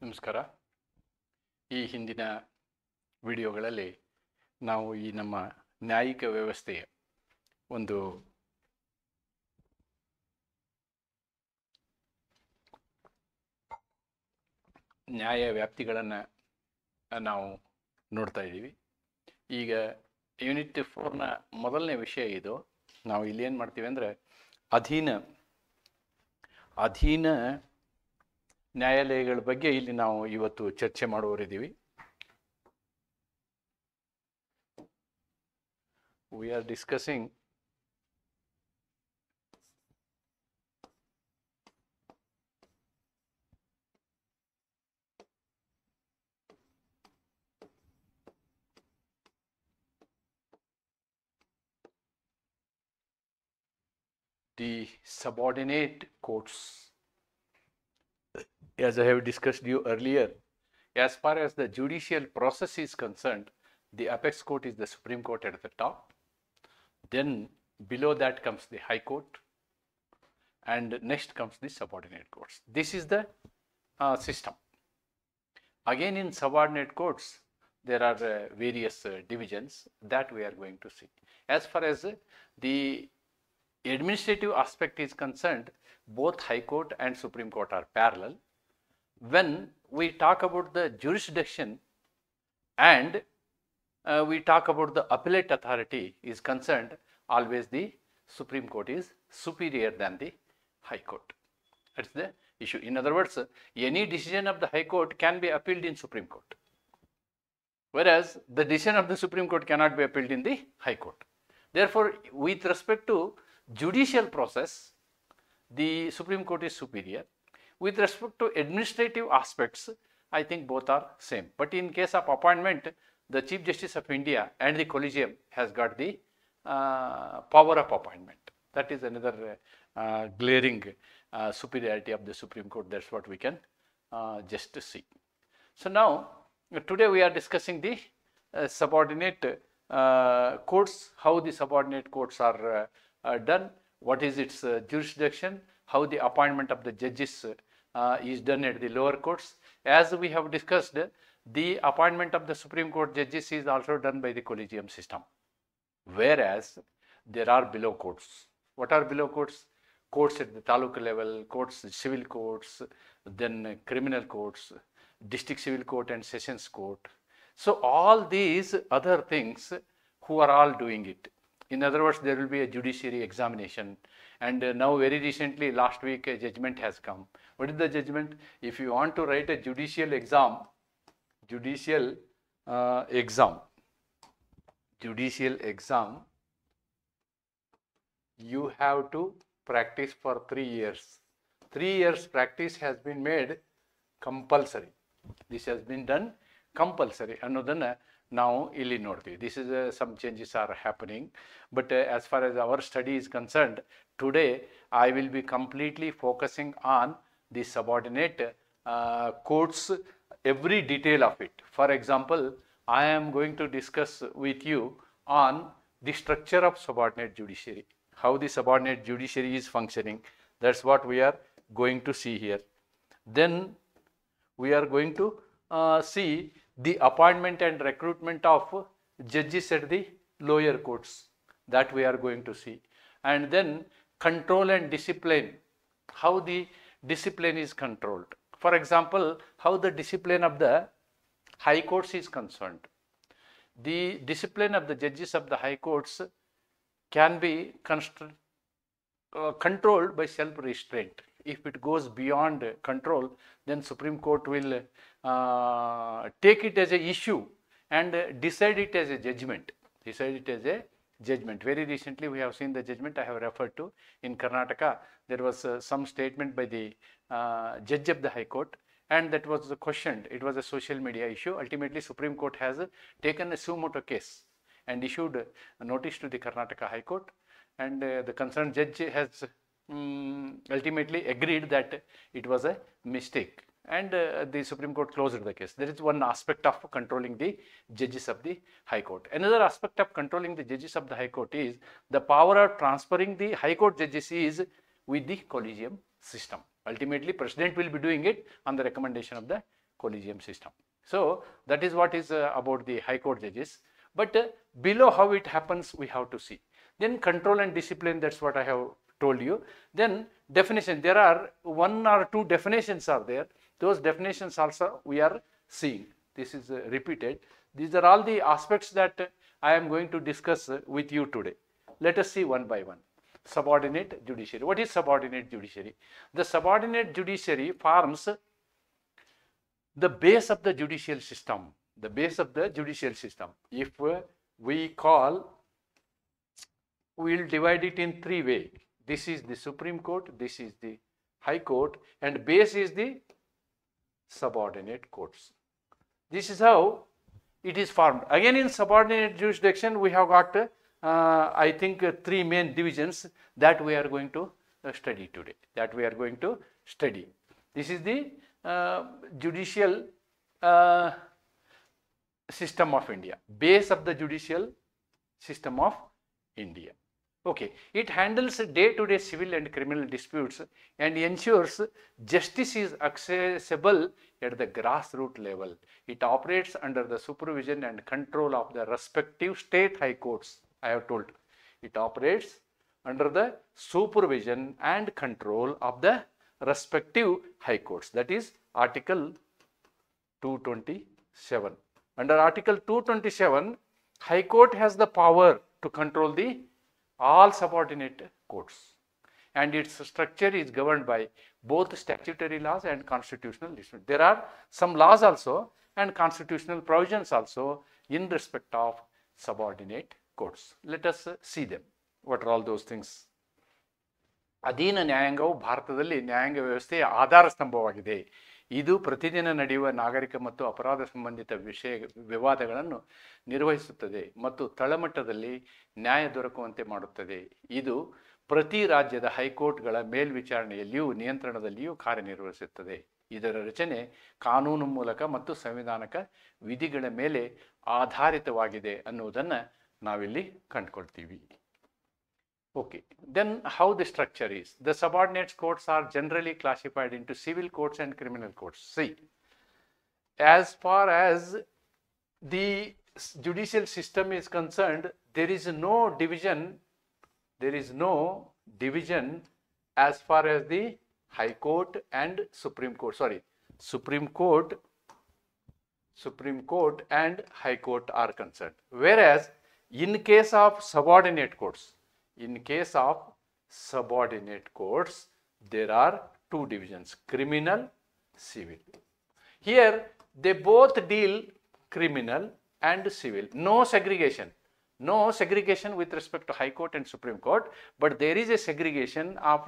ನಮಸ್ಕಾರ. ಈ ಹಿಂದಿನ ವಿಡಿಯೋಗಳಲ್ಲಿ ನಾವು ಈ ನಮ್ಮ ನ್ಯಾಯಿಕ ವ್ಯವಸ್ಥೆಯ ಒಂದು ನ್ಯಾಯ ವ್ಯಾಪ್ತಿಗಳನ್ನು ನಾವು ನೋಡ್ತಾ ಇದ್ದೀವಿ. ಈಗ ಯೂನಿಟ್ 4ನ ಮೊದಲನೇ ವಿಷಯ ಇದು. ನಾವು ಇಲ್ಲಿ ಏನು ಮಾಡ್ತೀವಿ ಅಂದರೆ ಅಧೀನ ನ್ಯಾಯಾಲಯಗಳ ಬಗ್ಗೆ ಇಲ್ಲಿ ನಾವು ಇವತ್ತು ಚರ್ಚೆ ಮಾಡುವರಿದ್ದೀವಿ. We are discussing the subordinate courts. As I have discussed you earlier, as far as the judicial process is concerned, the apex court is the Supreme Court at the top. Then below that comes the High Court, and next comes the subordinate courts. This is the system. Again, in subordinate courts, there are various divisions that we are going to see. As far as the administrative aspect is concerned, both High Court and Supreme Court are parallel. When we talk about the jurisdiction and we talk about the appellate authority is concerned, always the Supreme Court is superior than the High Court. That's the issue. In other words, any decision of the High Court can be appealed in Supreme Court, whereas the decision of the Supreme Court cannot be appealed in the High Court. Therefore, with respect to judicial process, the Supreme Court is superior. With respect to administrative aspects, I think both are same. But in case of appointment, the Chief Justice of India and the Collegium has got the power of appointment. That is another glaring superiority of the Supreme Court. That's what we can just see. So now, today we are discussing the subordinate courts, how the subordinate courts are done, what is its jurisdiction, how the appointment of the judges is done at the lower courts. As we have discussed, the appointment of the Supreme Court judges is also done by the collegium system, whereas there are below courts. What are below courts? Courts at the taluk level, courts, civil courts, then criminal courts, district civil court and sessions court. So all these other things, who are all doing it? In other words, there will be a judiciary examination, and now very recently, last week, a judgment has come. What is the judgment? If you want to write a judicial exam, you have to practice for 3 years. 3 years practice has been made compulsory. This has been done compulsory. Annodana now illi nodtivi. This is some changes are happening, but as far as our study is concerned, today I will be completely focusing on the subordinate courts, every detail of it. For example, I am going to discuss with you on the structure of subordinate judiciary, how the subordinate judiciary is functioning. That's what we are going to see here. Then we are going to see the appointment and recruitment of judges at the lower courts, that we are going to see. And then control and discipline, how the discipline is controlled. For example, how the discipline of the high courts is concerned. The discipline of the judges of the high courts can be controlled by self-restraint. If it goes beyond control, then Supreme Court will take it as an issue and decide it as a judgment. Very recently, we have seen the judgment I have referred to. In Karnataka, there was some statement by the judge of the High Court, and that was questioned. It was a social media issue. Ultimately, Supreme Court has taken a suo motu case and issued a notice to the Karnataka High Court, and the concerned judge has ultimately agreed that it was a mistake, and the Supreme Court closed the case. There is one aspect of controlling the judges of the High Court. Another aspect of controlling the judges of the High Court is the power of transferring the High Court judges is with the collegium system. Ultimately, President will be doing it on the recommendation of the collegium system. So that is what is about the High Court judges. But below how it happens, we have to see. Then control and discipline, that's what I have told you. Then definition, there are 1 or 2 definitions are there. Those definitions also we are seeing. This is repeated. These are all the aspects that I am going to discuss with you today. Let us see one by one. Subordinate judiciary. What is subordinate judiciary? The subordinate judiciary forms the base of the judicial system. The base of the judicial system. If we will divide it in 3 ways. This is the Supreme Court, this is the High Court, and base is the subordinate courts. This is how it is formed. Again, in subordinate jurisdiction, we have got, I think, 3 main divisions that we are going to study today. This is the judicial system of India, base of the judicial system of India. Okay, it handles day-to-day civil and criminal disputes and ensures justice is accessible at the grassroots level. It operates under the supervision and control of the respective state high courts. I have told it operates under the supervision and control of the respective high courts. That is Article 227. Under Article 227, High Court has the power to control all subordinate courts, and its structure is governed by both statutory laws and constitutional laws. There are some laws also and constitutional provisions also in respect of subordinate courts. Let us see them. What are all those things? ಅಧೀನ ನ್ಯಾಯಾಂಗವು ಭಾರತದಲ್ಲಿ ನ್ಯಾಯಾಂಗ ವ್ಯವಸ್ಥೆಯ ಆಧಾರ ಸ್ತಂಭವಾಗಿದೆ. ಇದು ಪ್ರತಿದಿನ ನಡೆಯುವ ನಾಗರಿಕ ಮತ್ತು ಅಪರಾಧ ಸಂಬಂಧಿತ ವಿವಾದಗಳನ್ನು ನಿರ್ವಹಿಸುತ್ತದೆ ಮತ್ತು ತಳಮಟ್ಟದಲ್ಲಿ ನ್ಯಾಯ ದೊರಕುವಂತೆ ಮಾಡುತ್ತದೆ. ಇದು ಪ್ರತಿ ರಾಜ್ಯದ ಹೈಕೋರ್ಟ್ಗಳ ಮೇಲ್ವಿಚಾರಣೆಯಲ್ಲಿಯೂ ನಿಯಂತ್ರಣದಲ್ಲಿಯೂ ಕಾರ್ಯನಿರ್ವಹಿಸುತ್ತದೆ. ಇದರ ರಚನೆ ಕಾನೂನು ಮೂಲಕ ಮತ್ತು ಸಂವಿಧಾನಕ ವಿಧಿಗಳ ಮೇಲೆ ಆಧಾರಿತವಾಗಿದೆ ಅನ್ನುವುದನ್ನು ನಾವಿಲ್ಲಿ ಕಂಡುಕೊಳ್ತೀವಿ. Okay, then how the structure is? The subordinate courts are generally classified into civil courts and criminal courts. See, as far as the judicial system is concerned, there is no division as far as the High Court and Supreme Court. Sorry, Supreme Court and High Court are concerned. Whereas in case of subordinate courts, there are 2 divisions, criminal, civil. Here they both deal criminal and civil. No segregation with respect to High Court and Supreme Court, but there is a segregation of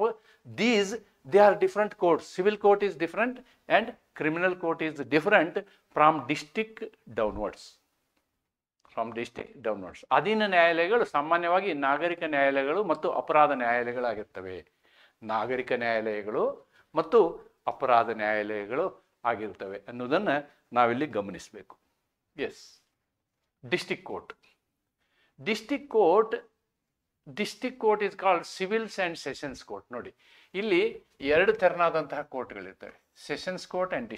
these. They are different courts. Civil court is different and criminal court is different from district downwards. ಅಧೀನ ನ್ಯಾಯಾಲಯಗಳು ಸಾಮಾನ್ಯವಾಗಿ ನಾಗರಿಕ ನ್ಯಾಯಾಲಯಗಳು ಮತ್ತು ಅಪರಾಧ ನ್ಯಾಯಾಲಯಗಳಾಗಿರ್ತವೆ. ನಾಗರಿಕ ನ್ಯಾಯಾಲಯಗಳು ಮತ್ತು ಅಪರಾಧ ನ್ಯಾಯಾಲಯಗಳು ಆಗಿರ್ತವೆ ಅನ್ನೋದನ್ನು ನಾವಿಲ್ಲಿ ಗಮನಿಸಬೇಕು. Yes, district court is called civils and sessions court. ನೋಡಿ, ಇಲ್ಲಿ 2 ತೆರನಾದಂತಹ ಕೋರ್ಟ್ಗಳಿರ್ತವೆ, sessions court and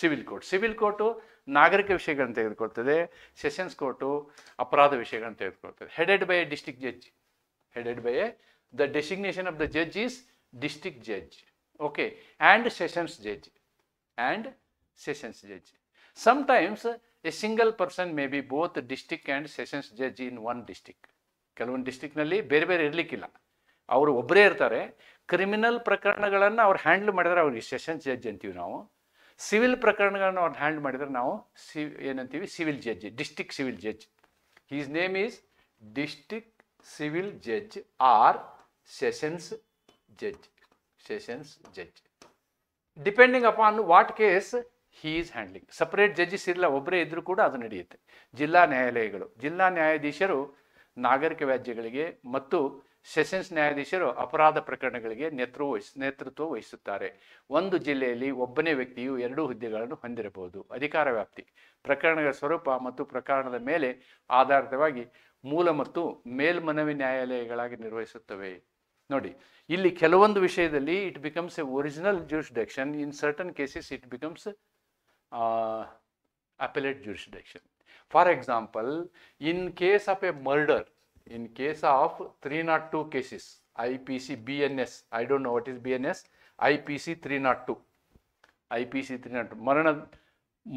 civil court. Civil court ನಾಗರಿಕ ವಿಷಯಗಳನ್ನು ತೆಗೆದುಕೊಳ್ತದೆ, ಸೆಷನ್ಸ್ ಕೋರ್ಟು ಅಪರಾಧ ವಿಷಯಗಳನ್ನು ತೆಗೆದುಕೊಳ್ತದೆ. Headed by a district judge. The designation of the judge is district judge, okay, and sessions judge. Sometimes a single person may be both district and sessions judge in one district. ಕೆಲವೊಂದು ಡಿಸ್ಟ್ರಿಕ್ಟ್ನಲ್ಲಿ ಬೇರೆ ಬೇರೆ ಇರಲಿಕ್ಕಿಲ್ಲ, ಅವರು ಒಬ್ಬರೇ ಇರ್ತಾರೆ. Criminal ಪ್ರಕರಣಗಳನ್ನು ಅವ್ರು handle ಮಾಡಿದರೆ ಅವ್ರಿಗೆ ಸೆಷನ್ಸ್ ಜಡ್ಜ್ ಅಂತೀವಿ ನಾವು. ಸಿವಿಲ್ ಪ್ರಕರಣಗಳನ್ನು ಅವ್ರು ಹ್ಯಾಂಡಲ್ ಮಾಡಿದರೆ ನಾವು ಏನಂತೀವಿ, civil judge, district civil judge. His name is district civil judge or sessions judge. Depending upon what case he is handling. Separate judges ಇಲ್ಲ, ಒಬ್ಬರೇ ಇದ್ದರೂ ಕೂಡ ಅದು ನಡೆಯುತ್ತೆ. ಜಿಲ್ಲಾ ನ್ಯಾಯಾಲಯಗಳು, ಜಿಲ್ಲಾ ನ್ಯಾಯಾಧೀಶರು ನಾಗರಿಕ ವ್ಯಾಜ್ಯಗಳಿಗೆ ಮತ್ತು ಸೆಷನ್ಸ್ ನ್ಯಾಯಾಧೀಶರು ಅಪರಾಧ ಪ್ರಕರಣಗಳಿಗೆ ನೇತೃತ್ವ ವಹಿಸುತ್ತಾರೆ. ಒಂದು ಜಿಲ್ಲೆಯಲ್ಲಿ ಒಬ್ಬನೇ ವ್ಯಕ್ತಿಯು 2 ಹುದ್ದೆಗಳನ್ನು ಹೊಂದಿರಬಹುದು. ಅಧಿಕಾರ ವ್ಯಾಪ್ತಿ ಪ್ರಕರಣಗಳ ಸ್ವರೂಪ ಮತ್ತು ಪ್ರಕರಣದ ಮೇಲೆ ಆಧಾರಿತವಾಗಿ ಮೂಲ ಮತ್ತು ಮೇಲ್ಮನವಿ ನ್ಯಾಯಾಲಯಗಳಾಗಿ ನಿರ್ವಹಿಸುತ್ತವೆ. ನೋಡಿ, ಇಲ್ಲಿ ಕೆಲವೊಂದು ವಿಷಯದಲ್ಲಿ it becomes A original jurisdiction, in certain cases it becomes appellate jurisdiction. For example, in case of a murder, in case of 302 cases, IPC BNS, I don't know what is BNS, IPC 302, IPC 302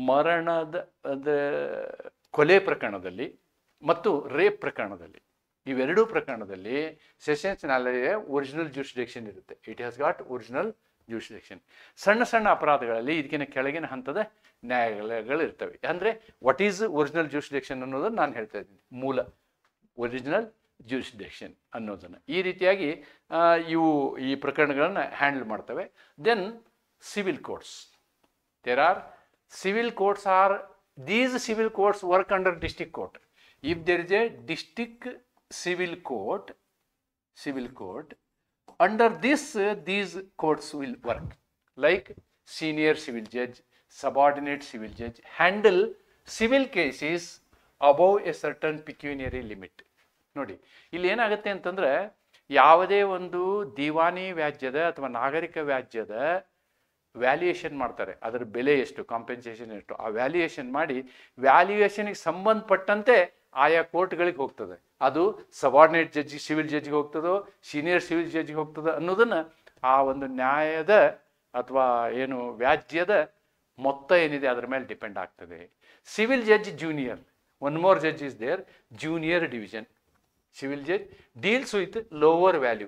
ಮರಣದ ಕೊಲೆ ಪ್ರಕರಣದಲ್ಲಿ ಮತ್ತು rape ಪ್ರಕರಣದಲ್ಲಿ, ಇವೆರಡೂ ಪ್ರಕರಣದಲ್ಲಿ sessions ನ್ಯಾಯಾಲಯ original jurisdiction ಇರುತ್ತೆ. It has got original jurisdiction. ಸಣ್ಣ ಸಣ್ಣ ಅಪರಾಧಗಳಲ್ಲಿ ಇದಕ್ಕಿಂತ ಕೆಳಗಿನ ಹಂತದ ನ್ಯಾಯಾಲಯಗಳು ಇರ್ತವೆ. ಅಂದರೆ ವಾಟ್ ಈಸ್ ಒರಿಜಿನಲ್ ಜ್ಯೂರಿಸ್ಡಿಕ್ಷನ್ ಅನ್ನೋದನ್ನು ನಾನು ಹೇಳ್ತಾ ಇದ್ದೀನಿ, ಮೂಲ ಒರಿಜಿನಲ್ ಜ್ಯೂರಿಸ್ಡಿಕ್ಷನ್ ಅನ್ನೋದನ್ನು. ಈ ರೀತಿಯಾಗಿ ಇವು ಈ ಪ್ರಕರಣಗಳನ್ನು ಹ್ಯಾಂಡಲ್ ಮಾಡ್ತವೆ. Then civil courts. There are civil courts are, these civil courts work under district court. If there is a district civil court, under this these courts will work. Like senior civil judge, subordinate civil judge handle civil cases above a certain pecuniary limit. ನೋಡಿ, ಇಲ್ಲಿ ಏನಾಗುತ್ತೆ ಅಂತಂದ್ರೆ, ಯಾವುದೇ ಒಂದು ದಿವಾನಿ ವ್ಯಾಜ್ಯದ ಅಥವಾ ನಾಗರಿಕ ವ್ಯಾಜ್ಯದ valuation ಮಾಡ್ತಾರೆ, ಅದರ ಬೆಲೆ ಎಷ್ಟು, ಕಾಂಪೆನ್ಸೇಷನ್ ಎಷ್ಟು, ಆ ವ್ಯಾಲ್ಯೂಯೇಷನ್ ಮಾಡಿ ವ್ಯಾಲ್ಯೂಯೇಷನ್ಗೆ ಸಂಬಂಧಪಟ್ಟಂತೆ ಆಯಾ ಕೋರ್ಟ್ಗಳಿಗೆ ಹೋಗ್ತದೆ. ಅದು ಸಬಾರ್ಡಿನೇಟ್ ಜಡ್ಜ್ ಸಿವಿಲ್ ಜಡ್ಜ್ಗೆ ಹೋಗ್ತದೋ, ಸೀನಿಯರ್ ಸಿವಿಲ್ ಜಡ್ಜ್ಗೆ ಹೋಗ್ತದೋ ಅನ್ನೋದನ್ನು ಆ ಒಂದು ನ್ಯಾಯದ ಅಥವಾ ಏನು ವ್ಯಾಜ್ಯದ ಮೊತ್ತ ಏನಿದೆ ಅದರ ಮೇಲೆ ಡಿಪೆಂಡ್ ಆಗ್ತದೆ. Civil judge junior, one more judge is there, junior division. Civil judge deals with lower value,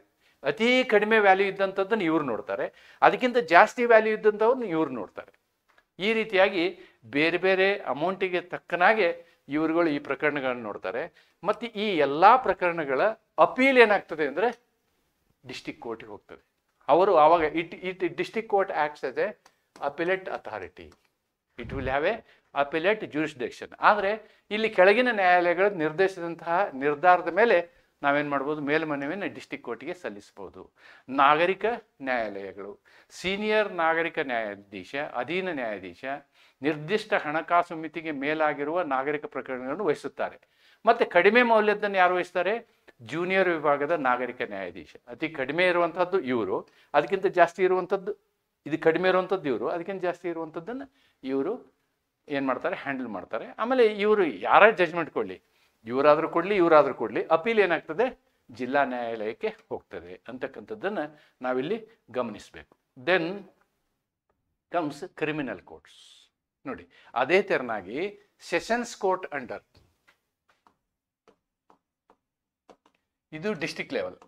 ಅತಿ ಕಡಿಮೆ ವ್ಯಾಲ್ಯೂ ಇದ್ದಂಥದ್ದನ್ನು ಇವ್ರು ನೋಡ್ತಾರೆ, ಅದಕ್ಕಿಂತ ಜಾಸ್ತಿ ವ್ಯಾಲ್ಯೂ ಇದ್ದಂಥವ್ರನ್ನ ಇವ್ರು ನೋಡ್ತಾರೆ. ಈ ರೀತಿಯಾಗಿ ಬೇರೆ ಬೇರೆ ಅಮೌಂಟಿಗೆ ತಕ್ಕನಾಗೆ ಇವರುಗಳು ಈ ಪ್ರಕರಣಗಳನ್ನು ನೋಡ್ತಾರೆ. ಮತ್ತು ಈ ಎಲ್ಲ ಪ್ರಕರಣಗಳ ಅಪೀಲ್ ಏನಾಗ್ತದೆ ಅಂದರೆ ಡಿಸ್ಟಿಕ್ ಕೋರ್ಟಿಗೆ ಹೋಗ್ತದೆ. ಅವರು ಆವಾಗ it district court acts as A appellate authority. It will have A appellate jurisdiction. ಆದರೆ ಇಲ್ಲಿ ಕೆಳಗಿನ ನ್ಯಾಯಾಲಯಗಳು ನಿರ್ದೇಶಿಸಿದಂತಹ ನಿರ್ಧಾರದ ಮೇಲೆ ನಾವೇನು ಮಾಡ್ಬೋದು, ಮೇಲ್ಮನವಿಯನ್ನು ಡಿಸ್ಟಿಕ್ ಕೋರ್ಟಿಗೆ ಸಲ್ಲಿಸ್ಬೋದು. ನಾಗರಿಕ ನ್ಯಾಯಾಲಯಗಳು, ಸೀನಿಯರ್ ನಾಗರಿಕ ನ್ಯಾಯಾಧೀಶ, ಅಧೀನ ನ್ಯಾಯಾಧೀಶ ನಿರ್ದಿಷ್ಟ ಹಣಕಾಸು ಮಿತಿಗೆ ಮೇಲಾಗಿರುವ ನಾಗರಿಕ ಪ್ರಕರಣಗಳನ್ನು ವಹಿಸುತ್ತಾರೆ. ಮತ್ತು ಕಡಿಮೆ ಮೌಲ್ಯದನ್ನು ಯಾರು ವಹಿಸ್ತಾರೆ, ಜೂನಿಯರ್ ವಿಭಾಗದ ನಾಗರಿಕ ನ್ಯಾಯಾಧೀಶ. ಅತಿ ಕಡಿಮೆ ಇರುವಂಥದ್ದು ಇವರು, ಅದಕ್ಕಿಂತ ಜಾಸ್ತಿ ಇರುವಂಥದ್ದು ಇದು ಕಡಿಮೆ ಇರುವಂಥದ್ದು ಇವರು, ಅದಕ್ಕಿಂತ ಜಾಸ್ತಿ ಇರುವಂಥದ್ದನ್ನು ಇವರು ಏನು ಮಾಡ್ತಾರೆ, ಹ್ಯಾಂಡಲ್ ಮಾಡ್ತಾರೆ. ಆಮೇಲೆ ಇವರು ಯಾರೇ ಜಜ್ಮೆಂಟ್ ಕೊಡಲಿ, ಇವರಾದರೂ ಕೊಡಲಿ ಇವರಾದರೂ ಕೊಡಲಿ, ಅಪೀಲ್ ಏನಾಗ್ತದೆ, ಜಿಲ್ಲಾ ನ್ಯಾಯಾಲಯಕ್ಕೆ ಹೋಗ್ತದೆ ಅಂತಕ್ಕಂಥದ್ದನ್ನು ನಾವಿಲ್ಲಿ ಗಮನಿಸಬೇಕು. Then comes criminal courts. ನೋಡಿ, ಅದೇ ತೆರನಾಗಿ ಸೆಷನ್ಸ್ ಕೋರ್ಟ್ ಅಂಡರ್, ಇದು ಡಿಸ್ಟಿಕ್ ಲೆವೆಲ್.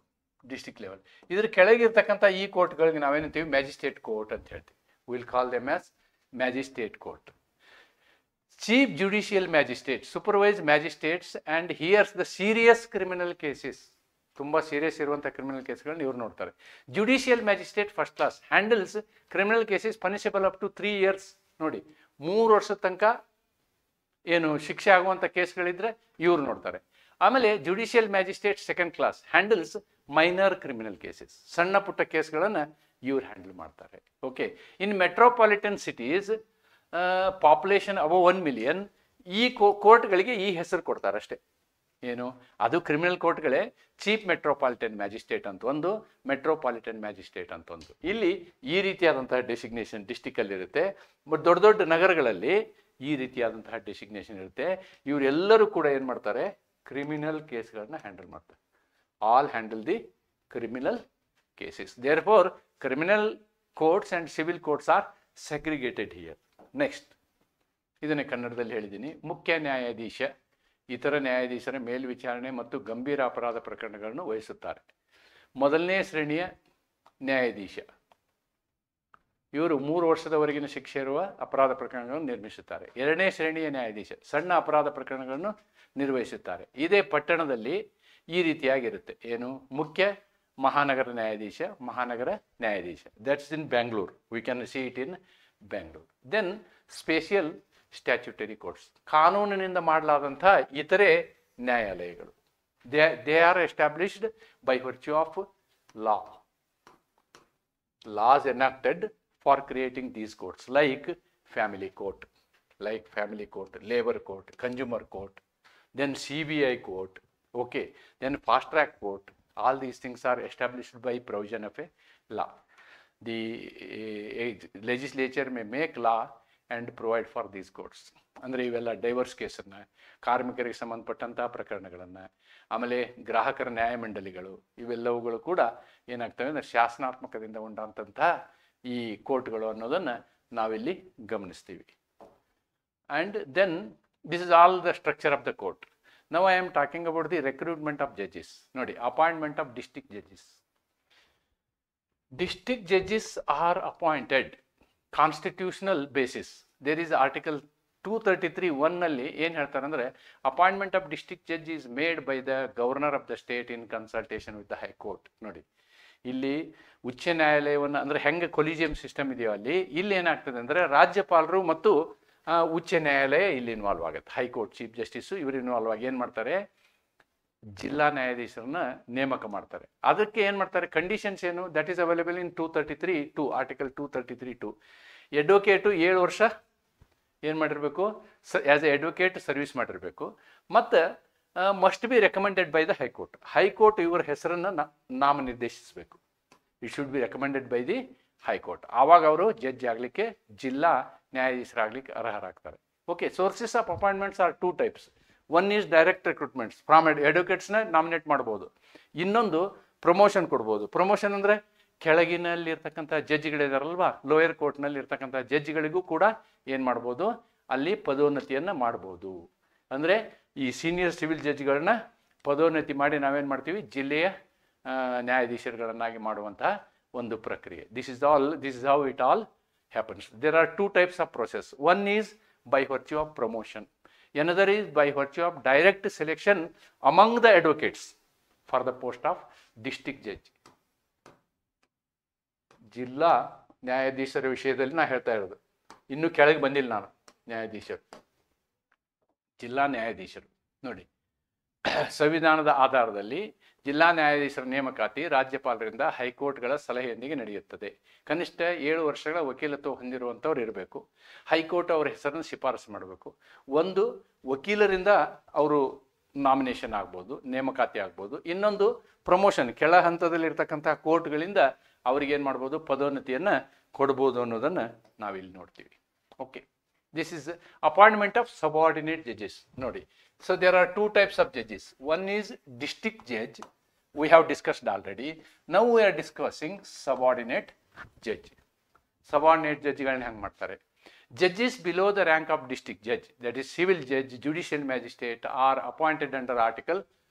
ಇದ್ರ ಕೆಳಗಿರ್ತಕ್ಕಂಥ ಈ ಕೋರ್ಟ್ಗಳಿಗೆ ನಾವೇನಂತೀವಿ, ಮ್ಯಾಜಿಸ್ಟ್ರೇಟ್ ಕೋರ್ಟ್ ಅಂತ ಹೇಳ್ತೀವಿ. Will call them as magistrate court. Chief Judicial Magistrate supervise magistrates and hears the serious criminal cases. ತುಂಬ ಸೀರಿಯಸ್ ಇರುವಂಥ ಕ್ರಿಮಿನಲ್ ಕೇಸ್ಗಳನ್ನ ಇವ್ರು ನೋಡ್ತಾರೆ. Judicial magistrate first class handles criminal cases punishable up to 3 years. ನೋಡಿ, 3 ವರ್ಷದ ತನಕ ಏನು ಶಿಕ್ಷೆ ಆಗುವಂಥ ಕೇಸ್ಗಳಿದ್ರೆ ಇವ್ರು ನೋಡ್ತಾರೆ. ಆಮೇಲೆ judicial magistrate second class handles minor criminal cases, ಸಣ್ಣ ಪುಟ್ಟ ಕೇಸ್ಗಳನ್ನು ಇವ್ರು ಹ್ಯಾಂಡಲ್ ಮಾಡ್ತಾರೆ. Okay, in metropolitan cities population above 1 million ಈ ಕೋರ್ಟ್ಗಳಿಗೆ ಈ ಹೆಸರು ಕೊಡ್ತಾರೆ ಅಷ್ಟೇ. ಏನು, ಅದು ಕ್ರಿಮಿನಲ್ ಕೋರ್ಟ್ಗಳೇ ಚೀಫ್ ಮೆಟ್ರೋಪಾಲಿಟನ್ ಮ್ಯಾಜಿಸ್ಟ್ರೇಟ್ ಅಂತ ಒಂದು, ಮೆಟ್ರೋಪಾಲಿಟನ್ ಮ್ಯಾಜಿಸ್ಟ್ರೇಟ್ ಅಂತ ಒಂದು. ಇಲ್ಲಿ ಈ ರೀತಿಯಾದಂತಹ ಡೆಸಿಗ್ನೇಷನ್ ಡಿಸ್ಟಿಕಲ್ಲಿ ಇರುತ್ತೆ. ಬಟ್ ದೊಡ್ಡ ದೊಡ್ಡ ನಗರಗಳಲ್ಲಿ ಈ ರೀತಿಯಾದಂತಹ ಡೆಸಿಗ್ನೇಷನ್ ಇರುತ್ತೆ. ಇವರೆಲ್ಲರೂ ಕೂಡ ಏನು ಮಾಡ್ತಾರೆ, ಕ್ರಿಮಿನಲ್ ಕೇಸ್ಗಳನ್ನ ಹ್ಯಾಂಡಲ್ ಮಾಡ್ತಾರೆ. All handle the criminal cases. Therefore criminal courts and civil courts are segregated here. Next, ಇದನ್ನೇ ಕನ್ನಡದಲ್ಲಿ ಹೇಳಿದ್ದೀನಿ. ಮುಖ್ಯ ನ್ಯಾಯಾಧೀಶ ಇತರ ನ್ಯಾಯಾಧೀಶರ ಮೇಲ್ವಿಚಾರಣೆ ಮತ್ತು ಗಂಭೀರ ಅಪರಾಧ ಪ್ರಕರಣಗಳನ್ನು ವಹಿಸುತ್ತಾರೆ. ಮೊದಲನೇ ಶ್ರೇಣಿಯ ನ್ಯಾಯಾಧೀಶ ಇವರು 3 ವರ್ಷದವರೆಗಿನ ಶಿಕ್ಷೆ ಇರುವ ಅಪರಾಧ ಪ್ರಕರಣಗಳನ್ನು ನಿರ್ಮಿಸುತ್ತಾರೆ. 2ನೇ ಶ್ರೇಣಿಯ ನ್ಯಾಯಾಧೀಶ ಸಣ್ಣ ಅಪರಾಧ ಪ್ರಕರಣಗಳನ್ನು ನಿರ್ವಹಿಸುತ್ತಾರೆ. ಇದೇ ಪಟ್ಟಣದಲ್ಲಿ ಈ ರೀತಿಯಾಗಿರುತ್ತೆ. ಏನು, ಮುಖ್ಯ ಮಹಾನಗರ ನ್ಯಾಯಾಧೀಶ, ಮಹಾನಗರ ನ್ಯಾಯಾಧೀಶ. That's in Bangalore. We can see it in Bangalore. Then special statutory courts, ಕಾನೂನಿನಿಂದ ಮಾಡಲಾದಂಥ ಇತರೆ ನ್ಯಾಯಾಲಯಗಳು. They are established by virtue of law. Laws enacted for creating these courts, like family court, labor court, consumer court, then CBI court, okay, then fast track court. All these things are established by provision of a law. The legislature may make law and provide for these courts. ಅಂದರೆ ಇವೆಲ್ಲ divorce ಕೇಸನ್ನು, ಕಾರ್ಮಿಕರಿಗೆ ಸಂಬಂಧಪಟ್ಟಂಥ ಪ್ರಕರಣಗಳನ್ನು, ಆಮೇಲೆ ಗ್ರಾಹಕರ ನ್ಯಾಯಮಂಡಳಿಗಳು, ಇವೆಲ್ಲವುಗಳು ಕೂಡ ಏನಾಗ್ತವೆ ಅಂದರೆ ಶಾಸನಾತ್ಮಕದಿಂದ ಉಂಟಾದಂಥ ಈ ಕೋರ್ಟ್ಗಳು ಅನ್ನೋದನ್ನು ನಾವಿಲ್ಲಿ ಗಮನಿಸ್ತೀವಿ. And then this is all the structure of the court. Now I am talking about the recruitment of judges. ನೋಡಿ, appointment of district judges. District judges are appointed constitutional basis. There is article 233(1) ನಲ್ಲಿ ಏನು ಹೇಳ್ತಾರೆ ಅಂದರೆ, appointment of district judge is made by the governor of the state in consultation with the high court. ನೋಡಿ, ಇಲ್ಲಿ ಉಚ್ಚ ನ್ಯಾಯಾಲಯವನ್ನು ಅಂದರೆ ಹೆಂಗೆ ಕೊಲಿಜಿಯಂ ಸಿಸ್ಟಮ್ ಇದೆಯೋ ಅಲ್ಲಿ ಇಲ್ಲಿ ಏನಾಗ್ತದೆ ಅಂದರೆ ರಾಜ್ಯಪಾಲರು ಮತ್ತು ಉಚ್ಚ ನ್ಯಾಯಾಲಯ ಇಲ್ಲಿ ಇನ್ವಾಲ್ವ್ ಆಗುತ್ತೆ. ಹೈಕೋರ್ಟ್ ಚೀಫ್ ಜಸ್ಟಿಸು ಇವರು ಇನ್ವಾಲ್ವ್ ಆಗಿ ಏನು ಮಾಡ್ತಾರೆ, ಜಿಲ್ಲಾ ನ್ಯಾಯಾಧೀಶರನ್ನ ನೇಮಕ ಮಾಡ್ತಾರೆ. ಅದಕ್ಕೆ ಏನು ಮಾಡ್ತಾರೆ, ಕಂಡೀಷನ್ಸ್ ಏನು, that is available in 233(2), article 233(2). Advocate 7 ವರ್ಷ ಏನು ಮಾಡಿರಬೇಕು, ಆ್ಯಸ್ ಎ ಅಡ್ವೊಕೇಟ್ ಸರ್ವಿಸ್ ಮಾಡಿರಬೇಕು, ಮತ್ತು must be recommended by the high court. High court ಇವರ ಹೆಸರನ್ನು ನಾಮನಿರ್ದೇಶಿಸಬೇಕು. It should be recommended by the high court. ಆವಾಗ ಅವರು ಜಡ್ಜ್ ಆಗಲಿಕ್ಕೆ, ಜಿಲ್ಲಾ ನ್ಯಾಯಾಧೀಶರಾಗಲಿಕ್ಕೆ ಅರ್ಹರಾಗ್ತಾರೆ. Okay, sources of appointments are 2 types. One is direct recruitments, from ಅಡ್ವೊಕೇಟ್ಸ್ನ ನಾಮಿನೇಟ್ ಮಾಡ್ಬೋದು. ಇನ್ನೊಂದು ಪ್ರಮೋಷನ್ ಕೊಡ್ಬೋದು. ಪ್ರಮೋಷನ್ ಅಂದರೆ ಕೆಳಗಿನಲ್ಲಿ ಇರ್ತಕ್ಕಂಥ ಜಡ್ಜ್ಗಳಿದಾರಲ್ವಾ, ಲೋಯರ್ ಕೋರ್ಟ್ನಲ್ಲಿ ಇರ್ತಕ್ಕಂಥ ಜಡ್ಜ್ಗಳಿಗೂ ಕೂಡ ಏನು ಮಾಡ್ಬೋದು, ಅಲ್ಲಿ ಪದೋನ್ನತಿಯನ್ನು ಮಾಡ್ಬೋದು. ಅಂದರೆ ಈ ಸೀನಿಯರ್ ಸಿವಿಲ್ ಜಡ್ಜ್ಗಳನ್ನ ಪದೋನ್ನತಿ ಮಾಡಿ ನಾವೇನು ಮಾಡ್ತೀವಿ, ಜಿಲ್ಲೆಯ ನ್ಯಾಯಾಧೀಶರುಗಳನ್ನಾಗಿ ಮಾಡುವಂತಹ ಒಂದು ಪ್ರಕ್ರಿಯೆ. This is how it all happens. There are 2 types of process. One is by virtue of promotion. Another is by virtue of direct selection among the advocates for the post of district judge. ಜಿಲ್ಲಾ ನ್ಯಾಯಾಧೀಶರ ವಿಷಯದಲ್ಲಿ ನಾ ಹೇಳ್ತಾ ಇರೋದು, ಇನ್ನೂ ಕೆಳಗೆ ಬಂದಿಲ್ಲ ನಾನು. ನ್ಯಾಯಾಧೀಶರು, ಜಿಲ್ಲಾ ನ್ಯಾಯಾಧೀಶರು ನೋಡಿ, ಸಂವಿಧಾನದ ಆಧಾರದಲ್ಲಿ ಜಿಲ್ಲಾ ನ್ಯಾಯಾಧೀಶರ ನೇಮಕಾತಿ ರಾಜ್ಯಪಾಲರಿಂದ ಹೈಕೋರ್ಟ್ಗಳ ಸಲಹೆಯೊಂದಿಗೆ ನಡೆಯುತ್ತದೆ. ಕನಿಷ್ಠ 7 ವರ್ಷಗಳ ವಕೀಲತ್ವ ಹೊಂದಿರುವಂಥವ್ರು ಇರಬೇಕು. ಹೈಕೋರ್ಟ್ ಅವರ ಹೆಸರನ್ನು ಶಿಫಾರಸು ಮಾಡಬೇಕು. ಒಂದು ವಕೀಲರಿಂದ ಅವರು ನಾಮಿನೇಷನ್ ಆಗ್ಬೋದು, ನೇಮಕಾತಿ ಆಗ್ಬೋದು. ಇನ್ನೊಂದು ಪ್ರಮೋಷನ್, ಕೆಳ ಹಂತದಲ್ಲಿರ್ತಕ್ಕಂಥ ಕೋರ್ಟ್ಗಳಿಂದ ಅವ್ರಿಗೇನು ಮಾಡ್ಬೋದು, ಪದೋನ್ನತಿಯನ್ನು ಕೊಡ್ಬೋದು ಅನ್ನೋದನ್ನು ನಾವಿಲ್ಲಿ ನೋಡ್ತೀವಿ. Okay, this is appointment of subordinate judges. ನೋಡಿ, so there are 2 types of judges. One is district judge, we have discussed already. Now we are discussing subordinate judge. Subordinate judgeಗಳನ್ನ ಹೆಂಗೆ ಮಾಡ್ತಾರೆ, judges below the rank of district judge, that is civil judge, judicial magistrate, are appointed under article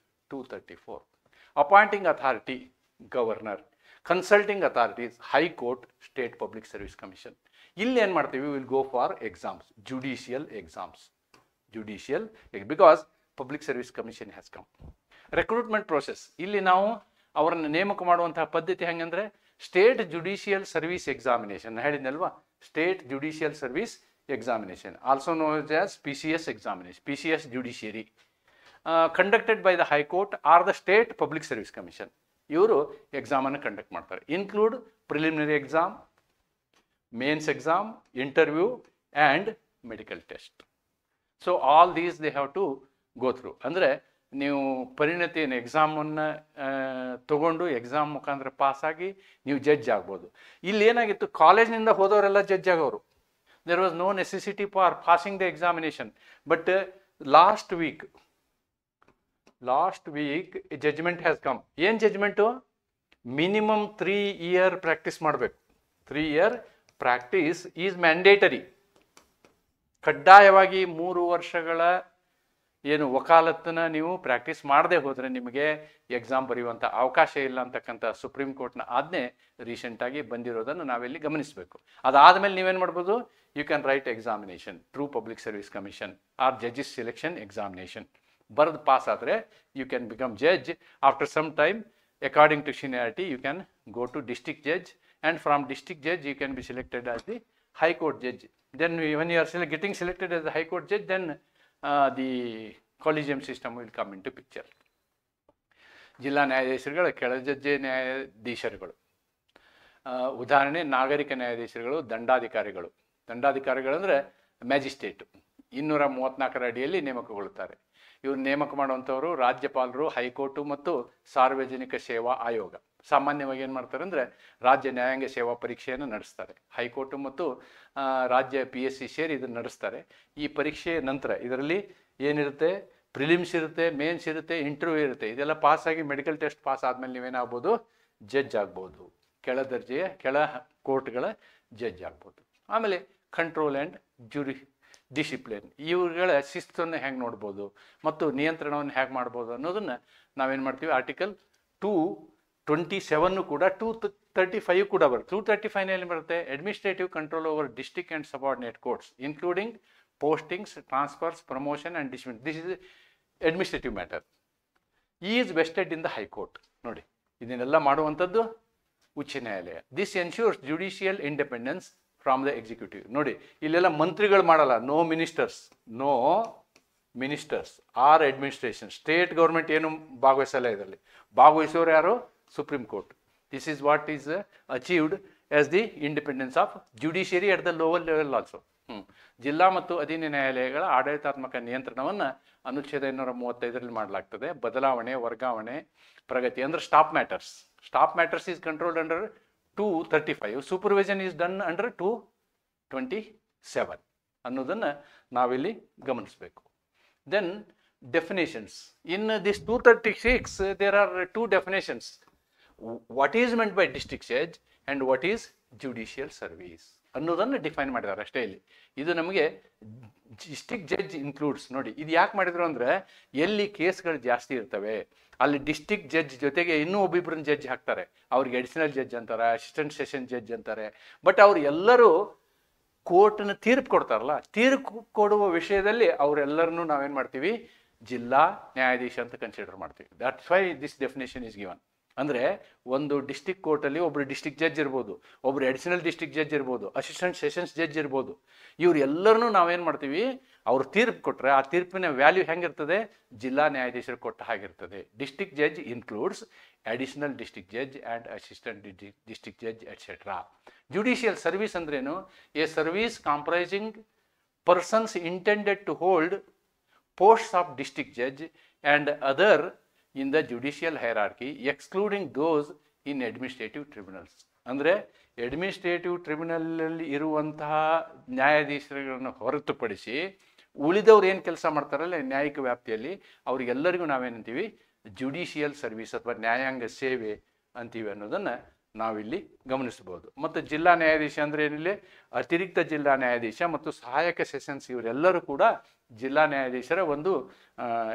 234. Appointing authority, governor. Consulting authorities, high court, state public service commission. ಇಲ್ಲಿ ಏನು ಮಾಡ್ತೀವಿ, we will go for exams, judicial exams. Judicial, because public service commission has come. Recruitment process, ಇಲ್ಲಿ ನಾವು ಅವರನ್ನು ನೇಮಕ ಮಾಡುವಂತಹ ಪದ್ಧತಿ ಹೆಂಗಂದ್ರೆ ಸ್ಟೇಟ್ ಜುಡಿಷಿಯಲ್ ಸರ್ವಿಸ್ ಎಕ್ಸಾಮಿನೇಷನ್ ಹೇಳಿದ್ನಲ್ವಾ, state judicial service examination, also known as PCS examination, PCS judiciary, conducted by the high court or the state public service commission. ಇವರು ಎಕ್ಸಾಮನ್ನು ಕಂಡಕ್ಟ್ ಮಾಡ್ತಾರೆ. Include preliminary exam, mains exam, interview and medical test. So all these they have to go through. ಅಂದರೆ ನೀವು ಪರಿಣತಿಯನ್ನು ಎಕ್ಸಾಮನ್ನು ತೊಗೊಂಡು exam ಮುಖಾಂತರ ಪಾಸಾಗಿ ನೀವು ಜಡ್ಜ್ ಆಗ್ಬೋದು. ಇಲ್ಲಿ ಏನಾಗಿತ್ತು, ಕಾಲೇಜ್ನಿಂದ ಹೋದವರೆಲ್ಲ ಜಡ್ಜ್ ಆಗೋರು. There was no necessity for passing the examination. But last week judgment has come. ಏನು ಜಡ್ಜ್ಮೆಂಟು, ಮಿನಿಮಮ್ 3 year ಪ್ರಾಕ್ಟೀಸ್ ಮಾಡಬೇಕು. 3 year ಪ್ರಾಕ್ಟೀಸ್ ಈಸ್ ಮ್ಯಾಂಡೇಟರಿ. ಕಡ್ಡಾಯವಾಗಿ 3 ವರ್ಷಗಳ ಏನು ವಕಾಲತ್ತನ್ನ ನೀವು ಪ್ರಾಕ್ಟೀಸ್ ಮಾಡದೆ ಹೋದರೆ ನಿಮಗೆ ಎಕ್ಸಾಮ್ ಬರೆಯುವಂಥ ಅವಕಾಶ ಇಲ್ಲ ಅಂತಕ್ಕಂಥ ಸುಪ್ರೀಂ ಕೋರ್ಟ್ನ ಆಜ್ಞೆ ರೀಸೆಂಟಾಗಿ ಬಂದಿರೋದನ್ನು ನಾವಿಲ್ಲಿ ಗಮನಿಸಬೇಕು. ಅದಾದಮೇಲೆ ನೀವೇನು ಮಾಡ್ಬೋದು, you can write examination through public service commission or judges selection examination. ಬರೆದು ಪಾಸ್ ಆದರೆ you can become judge. After some time according to seniority you can go to district judge, and from district judge you can be selected as the high court judge. Then when you are getting selected as the high court judge, then the collegium system will come into picture. ಜಿಲ್ಲಾ ನ್ಯಾಯಾಧೀಶರುಗಳು, ಕೆಳದರ್ಜೆ ನ್ಯಾಯಾಧೀಶರುಗಳು, ಉದಾಹರಣೆ ನಾಗರಿಕ ನ್ಯಾಯಾಧೀಶರುಗಳು, ದಂಡಾಧಿಕಾರಿಗಳು. ದಂಡಾಧಿಕಾರಿಗಳು ಅಂದರೆ magistrate 234 ಅಡಿಯಲ್ಲಿ ನೇಮಕಗೊಳ್ಳುತ್ತಾರೆ. ಇವರು ನೇಮಕ ಮಾಡುವಂಥವರು ರಾಜ್ಯಪಾಲರು, high court ಮತ್ತು ಸಾರ್ವಜನಿಕ ಸೇವಾ ಆಯೋಗ. ಸಾಮಾನ್ಯವಾಗಿ ಏನು ಮಾಡ್ತಾರೆ ಅಂದರೆ ರಾಜ್ಯ ನ್ಯಾಯಾಂಗ ಸೇವಾ ಪರೀಕ್ಷೆಯನ್ನು ನಡೆಸ್ತಾರೆ. ಹೈಕೋರ್ಟು ಮತ್ತು ರಾಜ್ಯ PSC ಸೇರಿ ಇದನ್ನು ನಡೆಸ್ತಾರೆ. ಈ ಪರೀಕ್ಷೆಯ ನಂತರ ಇದರಲ್ಲಿ ಏನಿರುತ್ತೆ, ಪ್ರಿಲಿಮ್ಸ್ ಇರುತ್ತೆ, ಮೇನ್ಸ್ ಇರುತ್ತೆ, ಇಂಟರ್ವ್ಯೂ ಇರುತ್ತೆ. ಇದೆಲ್ಲ ಪಾಸಾಗಿ ಮೆಡಿಕಲ್ ಟೆಸ್ಟ್ ಪಾಸ್ ಆದಮೇಲೆ ನೀವೇನಾಗ್ಬೋದು, ಜಡ್ಜ್ ಆಗ್ಬೋದು, ಕೆಳ ದರ್ಜೆಯ ಕೆಳ ಕೋರ್ಟ್ಗಳ ಜಡ್ಜ್ ಆಗ್ಬೋದು. ಆಮೇಲೆ ಕಂಟ್ರೋಲ್ ಆ್ಯಂಡ್ ಡಿಸಿಪ್ಲಿನ್, ಇವುಗಳ ಶಿಸ್ತನ್ನು ಹೆಂಗೆ ನೋಡ್ಬೋದು ಮತ್ತು ನಿಯಂತ್ರಣವನ್ನು ಹೇಗೆ ಮಾಡ್ಬೋದು ಅನ್ನೋದನ್ನು ನಾವೇನು ಮಾಡ್ತೀವಿ, ಆರ್ಟಿಕಲ್ 227 ಕೂಡ 235 ಕೂಡ ಬರುತ್ತೆ. 235ನಲ್ಲಿ ಬರುತ್ತೆ administrative control over district and subordinate courts including postings, transfers, promotion and dismiss. This is administrative matter. Is vested in the high court. ನೋಡಿ, ಇದನ್ನೆಲ್ಲ ಮಾಡುವಂಥದ್ದು ಉಚ್ಚ ನ್ಯಾಯಾಲಯ. This ensures judicial independence from the executive. ನೋಡಿ, ಇಲ್ಲೆಲ್ಲ ಮಂತ್ರಿಗಳು ಮಾಡಲ್ಲ. No ministers are administration. State government ಏನು ಭಾಗವಹಿಸಲ್ಲ ಇದರಲ್ಲಿ. ಭಾಗವಹಿಸೋರು ಯಾರು? Supreme court. This is what is achieved as the independence of judiciary at the lower level also. ಜಿಲ್ಲಾ ಮತ್ತು ಅಧೀನ ನ್ಯಾಯಾಲಯಗಳ ಆಡಳಿತಾತ್ಮಕ ನಿಯಂತ್ರಣವನ್ನು ಅನುಚ್ಛೇದ 235ರಲ್ಲಿ ಮಾಡಲಾಗ್ತದೆ. ಬದಲಾವಣೆ, ವರ್ಗಾವಣೆ, ಪ್ರಗತಿ ಅಂದರೆ staff matters is controlled under 235. Supervision is done under 227 ಅನ್ನೋದನ್ನು ನಾವಿಲ್ಲಿ ಗಮನಿಸಬೇಕು. Then definitions. In this 236, there are two definitions. What is meant by district judge and what is judicial service ಅನ್ನೋದನ್ನು ಡಿಫೈನ್ ಮಾಡಿದ್ದಾರೆ ಅಷ್ಟೇ. ಇಲ್ಲಿ ಇದು ನಮಗೆ ಡಿಸ್ಟ್ರಿಕ್ಟ್ ಜಡ್ಜ್ ಇನ್ಕ್ಲೂಡ್ಸ್. ನೋಡಿ, ಇದು ಯಾಕೆ ಮಾಡಿದ್ರು ಅಂದರೆ ಎಲ್ಲಿ ಕೇಸ್ಗಳು ಜಾಸ್ತಿ ಇರ್ತವೆ ಅಲ್ಲಿ ಡಿಸ್ಟ್ರಿಕ್ಟ್ ಜಡ್ಜ್ ಜೊತೆಗೆ ಇನ್ನೂ ಒಬ್ಬಿಬ್ಬರನ್ನ ಜಡ್ಜ್ ಹಾಕ್ತಾರೆ. ಅವ್ರಿಗೆ ಅಡಿಷನಲ್ ಜಡ್ಜ್ ಅಂತಾರೆ, ಅಸಿಸ್ಟೆಂಟ್ ಸೆಷನ್ ಜಡ್ಜ್ ಅಂತಾರೆ. ಬಟ್ ಅವ್ರು ಎಲ್ಲರೂ ಕೋರ್ಟ್ನ ತೀರ್ಪು ಕೊಡ್ತಾರಲ್ಲ, ತೀರ್ಪು ಕೊಡುವ ವಿಷಯದಲ್ಲಿ ಅವರೆಲ್ಲರನ್ನೂ ನಾವೇನು ಮಾಡ್ತೀವಿ, ಜಿಲ್ಲಾ ನ್ಯಾಯಾಧೀಶ ಅಂತ ಕನ್ಸಿಡರ್ ಮಾಡ್ತೀವಿ. That's why this definition is given. ಅಂದರೆ ಒಂದು ಡಿಸ್ಟ್ರಿಕ್ಟ್ ಕೋರ್ಟಲ್ಲಿ ಒಬ್ಬರು ಡಿಸ್ಟ್ರಿಕ್ಟ್ ಜಡ್ಜ್ ಇರ್ಬೋದು, ಒಬ್ಬರು ಅಡಿಷನಲ್ ಡಿಸ್ಟ್ರಿಕ್ಟ್ ಜಡ್ಜ್ ಇರ್ಬೋದು, ಅಸಿಸ್ಟೆಂಟ್ ಸೆಷನ್ಸ್ ಜಡ್ಜ್ ಇರ್ಬೋದು. ಇವ್ರು ಎಲ್ಲರನ್ನೂ ನಾವೇನು ಮಾಡ್ತೀವಿ, ಅವ್ರು ತೀರ್ಪು ಕೊಟ್ಟರೆ ಆ ತೀರ್ಪಿನ ವ್ಯಾಲ್ಯೂ ಹೆಂಗಿರ್ತದೆ, ಜಿಲ್ಲಾ ನ್ಯಾಯಾಧೀಶರು ಕೊಟ್ಟ ಹಾಗಿರ್ತದೆ. District judge includes additional district judge and assistant district judge etcetera. Judicial service ಅಂದ್ರೇನು? A service comprising persons intended to hold posts of district judge and other in the judicial hierarchy excluding those in administrative tribunals. ಅಂದರೆ administrative ಟ್ರಿಬ್ಯುನಲಲ್ಲಿ ಇರುವಂತಹ ನ್ಯಾಯಾಧೀಶರುಗಳನ್ನು ಹೊರತುಪಡಿಸಿ ಉಳಿದವ್ರು ಏನು ಕೆಲಸ ಮಾಡ್ತಾರಲ್ಲ ನ್ಯಾಯಿಕ ವ್ಯಾಪ್ತಿಯಲ್ಲಿ, ಅವರಿಗೆಲ್ಲರಿಗೂ ನಾವೇನಂತೀವಿ, judicial service ಅಥವಾ ನ್ಯಾಯಾಂಗ ಸೇವೆ ಅಂತೀವಿ ಅನ್ನೋದನ್ನು ನಾವಿಲ್ಲಿ ಗಮನಿಸ್ಬೋದು. ಮತ್ತು ಜಿಲ್ಲಾ ನ್ಯಾಯಾಧೀಶ ಅಂದರೆ ಏನಿಲ್ಲ, ಅತಿರಿಕ್ತ ಜಿಲ್ಲಾ ನ್ಯಾಯಾಧೀಶ ಮತ್ತು ಸಹಾಯಕ ಸೆಷನ್ಸ್ ಇವರೆಲ್ಲರೂ ಕೂಡ ಜಿಲ್ಲಾ ನ್ಯಾಯಾಧೀಶರ ಒಂದು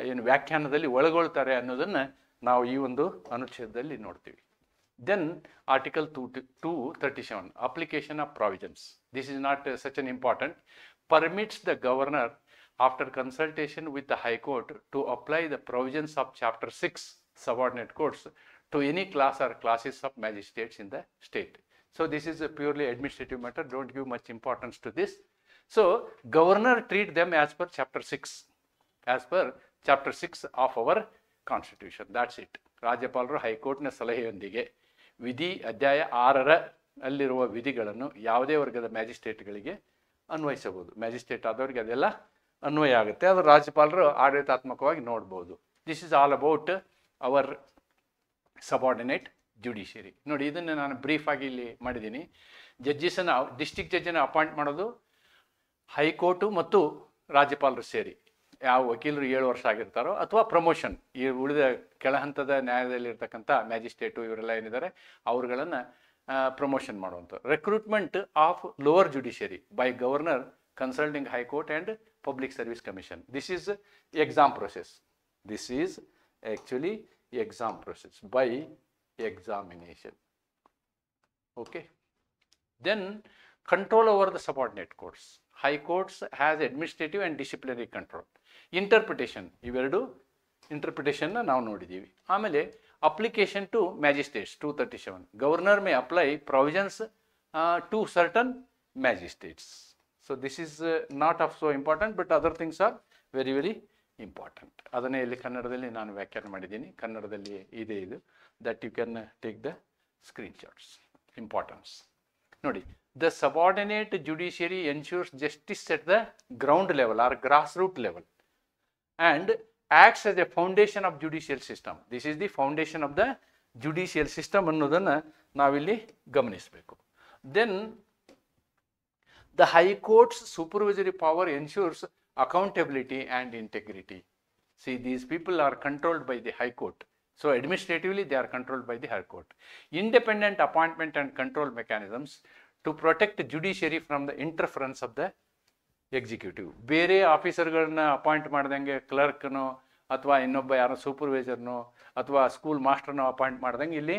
ಏನು ವ್ಯಾಖ್ಯಾನದಲ್ಲಿ ಒಳಗೊಳ್ತಾರೆ ಅನ್ನೋದನ್ನು ನಾವು ಈ ಒಂದು ಅನುಚ್ಛೇದದಲ್ಲಿ ನೋಡ್ತೀವಿ. Then article 237 application of provisions. This is not such an important. Permits the governor after consultation with the high court to apply the provisions of chapter 6 subordinate courts to any class or classes of magistrates in the state. So this is a purely administrative matter. Don't give much importance to this. So governor treat them as per chapter 6 of our constitution. That's it. ರಾಜ್ಯಪಾಲರು ಹೈಕೋರ್ಟ್ನ ಸಲಹೆಯೊಂದಿಗೆ ವಿಧಿ ಅಧ್ಯಾಯ 6ರ ಅಲ್ಲಿರುವ ವಿಧಿಗಳನ್ನು ಯಾವುದೇ ವರ್ಗದ ಮ್ಯಾಜಿಸ್ಟ್ರೇಟ್ಗಳಿಗೆ ಅನ್ವಯಿಸಬಹುದು. Magistrate ಆದವರಿಗೆ ಅದೆಲ್ಲ ಅನ್ವಯ ಆಗುತ್ತೆ. ಅದು ರಾಜ್ಯಪಾಲರು ಆಡಳಿತಾತ್ಮಕವಾಗಿ ನೋಡ್ಬೋದು. This is all about our subordinate judiciary. ನೋಡಿ, ಇದನ್ನು ನಾನು ಬ್ರೀಫಾಗಿ ಇಲ್ಲಿ ಮಾಡಿದ್ದೀನಿ. ಜಡ್ಜಸನ್ನು ಡಿಸ್ಟ್ರಿಕ್ಟ್ ಜಡ್ಜನ್ನು ಅಪಾಯಿಂಟ್ ಮಾಡೋದು ಹೈಕೋರ್ಟು ಮತ್ತು ರಾಜ್ಯಪಾಲರು ಸೇರಿ. ಯಾವ ವಕೀಲರು 7 ವರ್ಷ ಆಗಿರ್ತಾರೋ ಅಥವಾ ಪ್ರಮೋಷನ್, ಈ ಉಳಿದ ಕೆಳಹಂತದ ನ್ಯಾಯಾಲಯದಲ್ಲಿರ್ತಕ್ಕಂಥ ಮ್ಯಾಜಿಸ್ಟ್ರೇಟು ಇವರೆಲ್ಲ ಏನಿದ್ದಾರೆ ಅವ್ರುಗಳನ್ನು ಪ್ರಮೋಷನ್ ಮಾಡುವಂಥ. Recruitment of lower judiciary by governor consulting high court and public service commission. This is exam process. This is actually exam process by examination. Okay. Then control over the subordinate courts. High courts has administrative and disciplinary control. Interpretation. ಇವೆರಡು interpretation ನ ನಾವು ನೋಡಿದ್ದೀವಿ. ಆಮೇಲೆ application to magistrates 237. Governor may apply provisions to certain magistrates. So this is not of so important, but other things are very, very important. ಅದನ್ನೇ ಇಲ್ಲಿ ಕನ್ನಡದಲ್ಲಿ ನಾನು ವ್ಯಾಖ್ಯಾನ ಮಾಡಿದ್ದೀನಿ. ಕನ್ನಡದಲ್ಲಿ ಇದೆ ಇದು. That you can take the screenshots. Importance ನೋಡಿ. The subordinate judiciary ensures justice at the ground level or grass root level and acts as a foundation of judicial system. This is the foundation of the judicial system ಅನ್ನೋದನ್ನು ನಾವಿಲ್ಲಿ ಗಮನಿಸಬೇಕು. Then the High Court's supervisory power ensures accountability and integrity. See, these people are controlled by the High Court. So administratively they are controlled by the High Court. Independent appointment and control mechanisms to protect judiciary from the interference of the executive. ಬೇರೆ ಆಫೀಸರ್ಗಳನ್ನ appoint ಮಾಡ್ದಂಗೆ ಕ್ಲರ್ಕ್ನೋ ಅಥವಾ ಇನ್ನೊಬ್ಬ ಯಾರೋ ಸೂಪರ್ವೈಸರ್ನೋ ಅಥವಾ school ಮಾಸ್ಟರ್ನೋ appoint ಮಾಡ್ದಂಗೆ ಇಲ್ಲಿ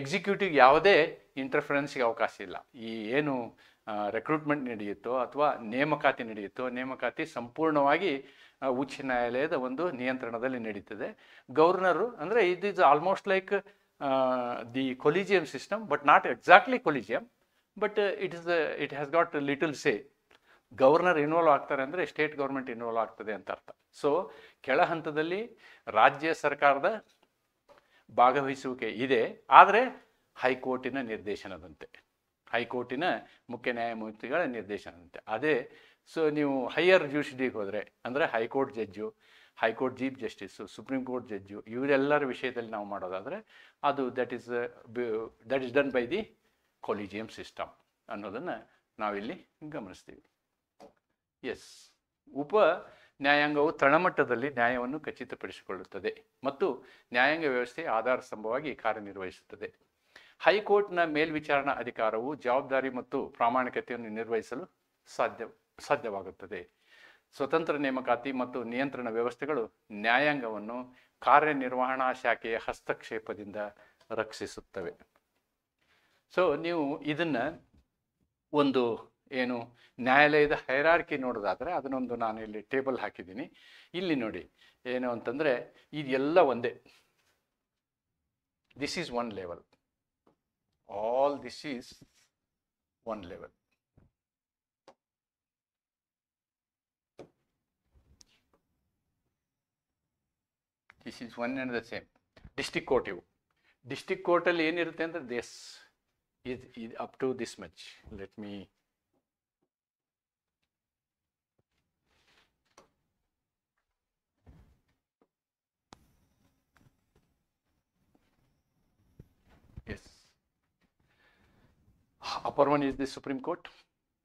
executive ಯಾವುದೇ ಇಂಟರ್ಫರೆನ್ಸ್ಗೆ ಅವಕಾಶ ಇಲ್ಲ. ಈ ಏನು ರೆಕ್ರೂಟ್ಮೆಂಟ್ ನಡೆಯುತ್ತೋ ಅಥವಾ ನೇಮಕಾತಿ ನಡೆಯುತ್ತೋ, ನೇಮಕಾತಿ ಸಂಪೂರ್ಣವಾಗಿ ಉಚ್ಚ ನ್ಯಾಯಾಲಯದ ಒಂದು ನಿಯಂತ್ರಣದಲ್ಲಿ ನಡೀತದೆ. ಗವರ್ನರು ಅಂದರೆ it is almost like the collegium system, but not exactly collegium, but it has got little say. Governor involve ಆಗ್ತಾರೆ ಅಂದರೆ ಸ್ಟೇಟ್ ಗೌರ್ಮೆಂಟ್ ಇನ್ವಾಲ್ವ್ ಆಗ್ತದೆ ಅಂತ ಅರ್ಥ. ಸೊ ಕೆಳ ಹಂತದಲ್ಲಿ ರಾಜ್ಯ ಸರ್ಕಾರದ ಭಾಗವಹಿಸುವಿಕೆ ಇದೆ, ಆದರೆ ಹೈಕೋರ್ಟಿನ ನಿರ್ದೇಶನದಂತೆ, ಹೈಕೋರ್ಟಿನ ಮುಖ್ಯ ನ್ಯಾಯಮೂರ್ತಿಗಳ ನಿರ್ದೇಶನದಂತೆ. ಅದೇ ಸೊ ನೀವು ಹೈಯರ್ ಜ್ಯುಡಿಷಿಯರಿಗೆ ಹೋದರೆ ಅಂದರೆ high court judge, high court chief justice, supreme court judge, ಇವರೆಲ್ಲರ ವಿಷಯದಲ್ಲಿ ನಾವು ಮಾಡೋದಾದರೆ ಅದು that is done by the collegium system ಅನ್ನೋದನ್ನು ನಾವಿಲ್ಲಿ ಗಮನಿಸ್ತೀವಿ. ಎಸ್, ಉಪ ನ್ಯಾಯಾಂಗವು ತಳಮಟ್ಟದಲ್ಲಿ ನ್ಯಾಯವನ್ನು ಖಚಿತಪಡಿಸಿಕೊಳ್ಳುತ್ತದೆ ಮತ್ತು ನ್ಯಾಯಾಂಗ ವ್ಯವಸ್ಥೆಯ ಆಧಾರ ಸ್ತಂಭವಾಗಿ ಕಾರ್ಯನಿರ್ವಹಿಸುತ್ತದೆ. ಹೈಕೋರ್ಟ್ನ ಮೇಲ್ವಿಚಾರಣಾ ಅಧಿಕಾರವು ಜವಾಬ್ದಾರಿ ಮತ್ತು ಪ್ರಾಮಾಣಿಕತೆಯನ್ನು ನಿರ್ವಹಿಸಲು ಸಾಧ್ಯವಾಗುತ್ತದೆ. ಸ್ವತಂತ್ರ ನೇಮಕಾತಿ ಮತ್ತು ನಿಯಂತ್ರಣ ವ್ಯವಸ್ಥೆಗಳು ನ್ಯಾಯಾಂಗವನ್ನು ಕಾರ್ಯನಿರ್ವಹಣಾ ಶಾಖೆಯ ಹಸ್ತಕ್ಷೇಪದಿಂದ ರಕ್ಷಿಸುತ್ತವೆ. ಸೊ ನೀವು ಇದನ್ನು ಒಂದು ಏನು ನ್ಯಾಯಾಲಯದ ಹೈರಾರ್ಕಿ ನೋಡೋದಾದರೆ ಅದನ್ನೊಂದು ನಾನು ಇಲ್ಲಿ ಟೇಬಲ್ ಹಾಕಿದ್ದೀನಿ. ಇಲ್ಲಿ ನೋಡಿ ಏನು ಅಂತಂದರೆ ಇದೆಲ್ಲ ಒಂದೇ. This is one level. All this is one level. This is one and the same. District court ivu. District court alli enirutte andre this is up to this much. Let me yes. Upper one is the Supreme Court,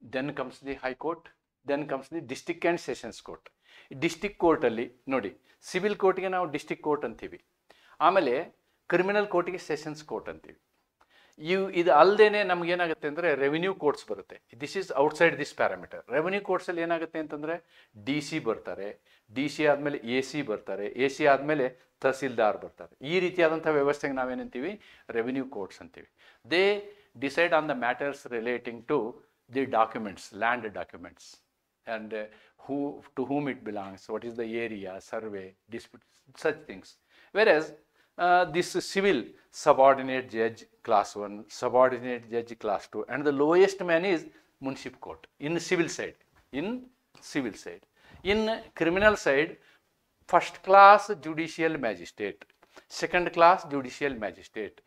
then comes the High Court, then comes the District and Sessions Court. District Court ಅಲ್ಲಿ ನೋಡಿ, civil ಕೋರ್ಟ್ಗೆ ನಾವು district court ಅಂತೀವಿ, ಆಮೇಲೆ criminal ಕೋರ್ಟ್ಗೆ sessions court ಅಂತೀವಿ. ಇದು ಅಲ್ಲದೇನೆ ನಮಗೇನಾಗುತ್ತೆ ಅಂದರೆ ರೆವಿನ್ಯೂ ಕೋರ್ಟ್ಸ್ ಬರುತ್ತೆ. This is outside this parameter. Revenue ಕೋರ್ಟ್ಸಲ್ಲಿ ಏನಾಗುತ್ತೆ ಅಂತಂದರೆ ಡಿ ಸಿ ಬರ್ತಾರೆ, ಡಿ ಸಿ ಆದಮೇಲೆ ಎ ಸಿ ಬರ್ತಾರೆ, ಎ ಸಿ ಆದಮೇಲೆ ತಹಸೀಲ್ದಾರ್ ಬರ್ತಾರೆ. ಈ ರೀತಿಯಾದಂಥ ವ್ಯವಸ್ಥೆಗೆ ನಾವೇನಂತೀವಿ, ರೆವಿನ್ಯೂ ಕೋರ್ಟ್ಸ್ ಅಂತೀವಿ. They decide on the matters relating to the documents, land documents, and to whom it belongs, what is the area, survey, dispute, such things. Whereas this civil subordinate judge class 1, subordinate judge class 2, and the lowest man is munship court in civil side. In criminal side, first class judicial magistrate, second class judicial magistrate,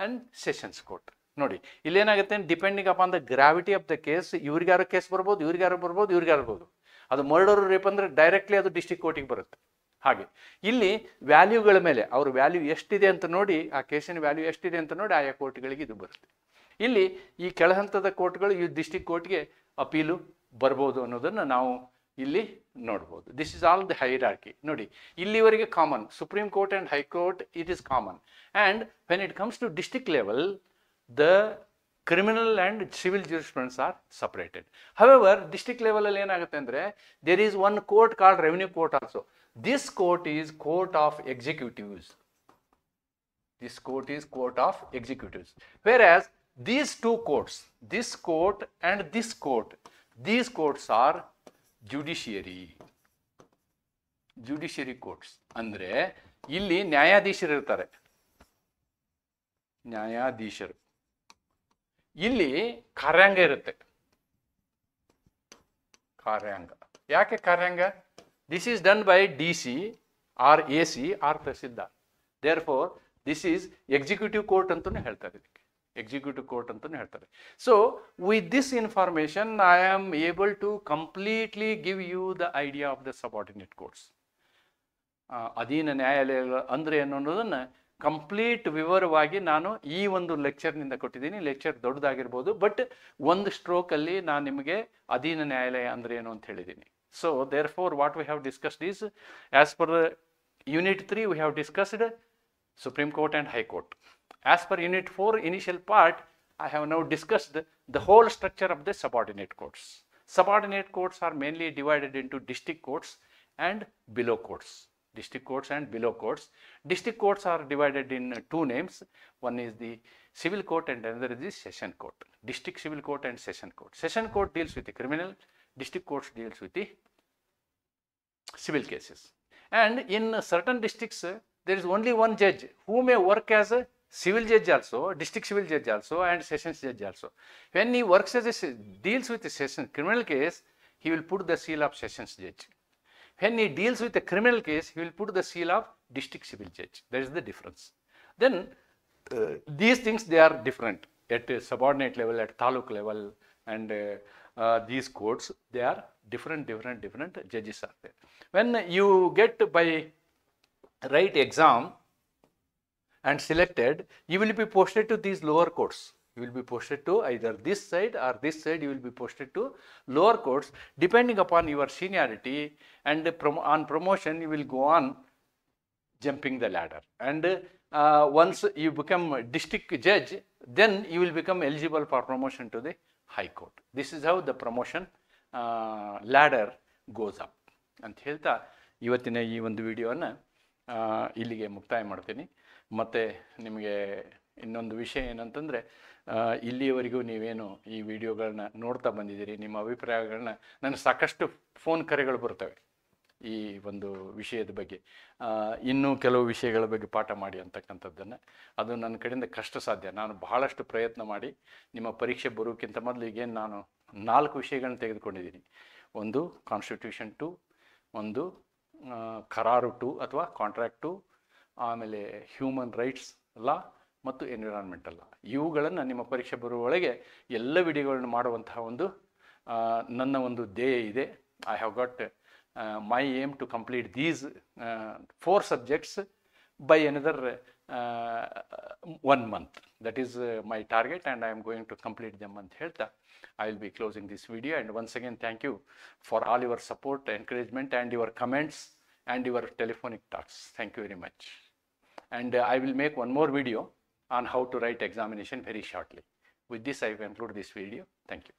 and sessions court. ನೋಡಿ ಇಲ್ಲೇನಾಗುತ್ತೆ, depending upon the gravity of the case ಇವ್ರಿಗಾರು case ಬರ್ಬೋದು, ಇವ್ರಿಗಾರು ಬರ್ಬೋದು. ಅದು murder rape ಅಂದರೆ directly ಅದು district ಕೋರ್ಟಿಗೆ ಬರುತ್ತೆ. ಹಾಗೆ ಇಲ್ಲಿ ವ್ಯಾಲ್ಯೂಗಳ ಮೇಲೆ ಅವ್ರ ವ್ಯಾಲ್ಯೂ ಎಷ್ಟಿದೆ ಅಂತ ನೋಡಿ, ಆ ಕೇಸಿನ ವ್ಯಾಲ್ಯೂ ಎಷ್ಟಿದೆ ಅಂತ ನೋಡಿ ಆಯಾ ಕೋರ್ಟ್ಗಳಿಗೆ ಇದು ಬರುತ್ತೆ. ಇಲ್ಲಿ ಈ ಕೆಳಹಂತದ ಕೋರ್ಟ್ಗಳು ಈ ಡಿಸ್ಟ್ರಿಕ್ಟ್ ಕೋರ್ಟ್ಗೆ ಅಪೀಲು ಬರ್ಬೋದು ಅನ್ನೋದನ್ನು ನಾವು ಇಲ್ಲಿ ನೋಡ್ಬೋದು. This is all the hierarchy. ನೋಡಿ ಇಲ್ಲಿವರೆಗೆ common, supreme court and high court it is common. And when it comes to district level, the criminal and civil jurisprudence are separated. However, district level alli enagutte andre there is one court called revenue court also. This court is court of executives. Whereas these two courts, this court and this court, these courts are judiciary courts. ಅಂದ್ರೆ ಇಲ್ಲಿ ನ್ಯಾಯಾಧೀಶರು ಇರ್ತಾರೆ, ಇಲ್ಲಿ ಕಾರ್ಯಾಂಗ ಇರುತ್ತೆ. ಕಾರ್ಯಾಂಗ ಯಾಕೆ ಕಾರ್ಯಾಂಗ? This is done by D C or A C or tahsildar. Therefore this is executive court ಅಂತಲೂ ಹೇಳ್ತಾರೆ, ಇದಕ್ಕೆ ಎಕ್ಸಿಕ್ಯೂಟಿವ್ ಕೋರ್ಟ್ ಅಂತಲೂ ಹೇಳ್ತಾರೆ. So with this information I am able to completely give you the idea of the subordinate courts. ಅಧೀನ ನ್ಯಾಯಾಲಯಗಳು ಅಂದರೆ ಏನು ಅನ್ನೋದನ್ನು ಕಂಪ್ಲೀಟ್ ವಿವರವಾಗಿ ನಾನು ಈ ಒಂದು ಲೆಕ್ಚರ್ನಿಂದ ಕೊಟ್ಟಿದ್ದೀನಿ. ಲೆಕ್ಚರ್ ದೊಡ್ಡದಾಗಿರ್ಬೋದು, ಬಟ್ ಒಂದು ಸ್ಟ್ರೋಕಲ್ಲಿ ನಾನು ನಿಮಗೆ ಅಧೀನ ನ್ಯಾಯಾಲಯ ಅಂದರೆ ಏನು ಅಂತ ಹೇಳಿದ್ದೀನಿ. So therefore what we have discussed is, as per unit 3 we have discussed Supreme Court and High Court. As per Unit 4 initial part, I have now discussed the whole structure of the subordinate courts. Subordinate courts are mainly divided into district courts and below courts. District courts and below courts. District courts are divided in two names. One is the civil court and another is the session court. District civil court and session court. Session court deals with the criminal. District courts deals with the civil cases. And in certain districts, there is only one judge who may work as a civil judge also, district civil judge also, and sessions judge also. When he works as a deals with a session criminal case, he will put the seal of sessions judge. When he deals with a criminal case, he will put the seal of district civil judge. That is the difference. Then these things, they are different at a subordinate level, at taluk level, and these courts, they are different judges are there. When you get by right exam and selected, you will be posted to these lower courts. You will be posted to either this side or this side. You will be posted to lower courts depending upon your seniority, and on promotion you will go on jumping the ladder. And once you become district judge, then you will become eligible for promotion to the High Court. This is how the promotion ladder goes up. ಅಂತ ಹೇಳ್ತಾ ಇವತ್ತಿನ ಈ ಒಂದು ವಿಡಿಯೋನ ಇಲ್ಲಿಗೆ ಮುಕ್ತಾಯ ಮಾಡ್ತೀನಿ. ಮತ್ತು ನಿಮಗೆ ಇನ್ನೊಂದು ವಿಷಯ ಏನಂತಂದರೆ, ಇಲ್ಲಿಯವರೆಗೂ ನೀವೇನು ಈ ವಿಡಿಯೋಗಳನ್ನ ನೋಡ್ತಾ ಬಂದಿದ್ದೀರಿ, ನಿಮ್ಮ ಅಭಿಪ್ರಾಯಗಳನ್ನ, ನನಗೆ ಸಾಕಷ್ಟು ಫೋನ್ ಕರೆಗಳು ಬರ್ತವೆ ಈ ಒಂದು ವಿಷಯದ ಬಗ್ಗೆ, ಇನ್ನೂ ಕೆಲವು ವಿಷಯಗಳ ಬಗ್ಗೆ ಪಾಠ ಮಾಡಿ ಅಂತಕ್ಕಂಥದ್ದನ್ನು. ಅದು ನನ್ನ ಕಡೆಯಿಂದ ಕಷ್ಟ ಸಾಧ್ಯ. ನಾನು ಬಹಳಷ್ಟು ಪ್ರಯತ್ನ ಮಾಡಿ ನಿಮ್ಮ ಪರೀಕ್ಷೆ ಬರೋಕ್ಕಿಂತ ಮೊದಲು ಈಗೇನು ನಾನು 4 ವಿಷಯಗಳನ್ನ ತೆಗೆದುಕೊಂಡಿದ್ದೀನಿ. ಒಂದು ಕಾನ್ಸ್ಟಿಟ್ಯೂಷನ್ 2, ಒಂದು ಕರಾರು 2 ಅಥವಾ ಕಾಂಟ್ರಾಕ್ಟ್ 2, ಆಮೇಲೆ ಹ್ಯೂಮನ್ ರೈಟ್ಸ್ ಲಾ ಮತ್ತು ಎನ್ವಿರಾನ್ಮೆಂಟಲ್ ಲಾ. ಇವುಗಳನ್ನು ನಿಮ್ಮ ಪರೀಕ್ಷೆ ಬರುವ ಒಳಗೆ ಎಲ್ಲ ವಿಡಿಯೋಗಳನ್ನು ಮಾಡುವಂತಹ ಒಂದು ನನ್ನ ಒಂದು ಧ್ಯೇಯ ಇದೆ. I have got my aim to complete these 4 subjects by another 1 month. That is my target, and I am going to complete them ಅಂತ ಹೇಳ್ತಾ I will be closing this video. And once again, thank you for all your support, encouragement, and your comments and your telephonic talks. Thank you very much. And I will make one more video on how to write examination very shortly. With this, I conclude this video. Thank you.